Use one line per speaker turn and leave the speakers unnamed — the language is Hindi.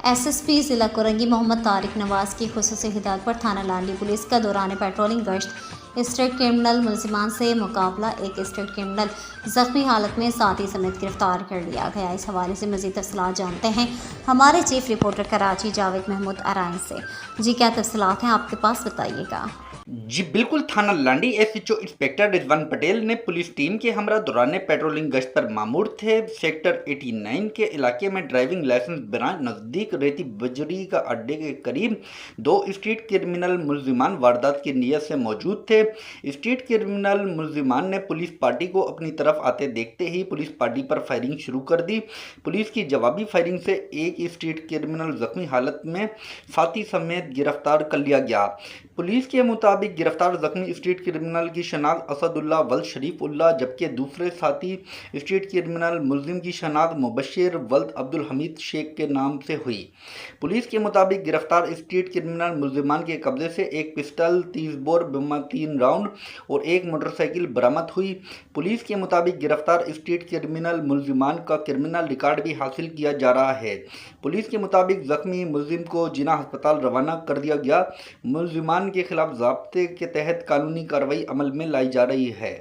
एसएसपी जिला कोरंगी मोहम्मद तारिक नवाज की खुसूसी हिदायत पर थाना लांडी पुलिस का दौरान पेट्रोलिंग गश्त स्ट्रीट क्रिमिनल मुलजिमान से मुकाबला, एक स्ट्रीट क्रिमिनल जख्मी हालत में साथी समेत गिरफ्तार कर लिया गया। इस हवाले से मजीद तफसीलात जानते हैं हमारे चीफ रिपोर्टर कराची जावेद महमूद अराइन से। जी क्या तफसीलात हैं आपके पास, बताइएगा।
जी बिल्कुल, थाना लांडी एसएचओ इंस्पेक्टर रिजवान पटेल ने पुलिस टीम के हमरा दौरान पेट्रोलिंग गश्त पर मामूर थे। सेक्टर 89 के इलाके में ड्राइविंग लाइसेंस ब्रांच नज़दीक रेती बजरी का अड्डे के करीब दो स्ट्रीट क्रिमिनल मुलजिमान वारदात की नीयत से मौजूद थे। स्ट्रीट क्रिमिनल मुलजिमान ने पुलिस पार्टी को अपनी तरफ आते देखते ही पुलिस पार्टी पर फायरिंग शुरू कर दी। पुलिस की जवाबी फायरिंग से एक स्ट्रीट क्रिमिनल जख्मी हालत में साथी समेत गिरफ्तार कर लिया गया। पुलिस के मुताबिक गिरफ्तार जख्मी स्ट्रीट क्रिमिनल की शनाख्त असदुल्ला वल्द शरीफ उल्ला, जबकि दूसरे साथी स्ट्रीट क्रिमिनल मुलजिम की शनाख्त मुबशिर वल्द अब्दुल हमीद शेख के नाम से हुई। पुलिस के मुताबिक गिरफ्तार स्ट्रीट क्रिमिनल मुलजिमान के कब्जे से एक पिस्टल, 30 बोर बम 3 राउंड और एक मोटरसाइकिल बरामद हुई। पुलिस के मुताबिक गिरफ्तार स्ट्रीट क्रिमिनल मुलजिमान का क्रिमिनल रिकॉर्ड भी हासिल किया जा रहा है। पुलिस के मुताबिक जख्मी मुलजिम को जिना अस्पताल रवाना कर दिया गया। मुलजिमान के खिलाफ ज़ाब्ते के तहत कानूनी कार्रवाई अमल में लाई जा रही है।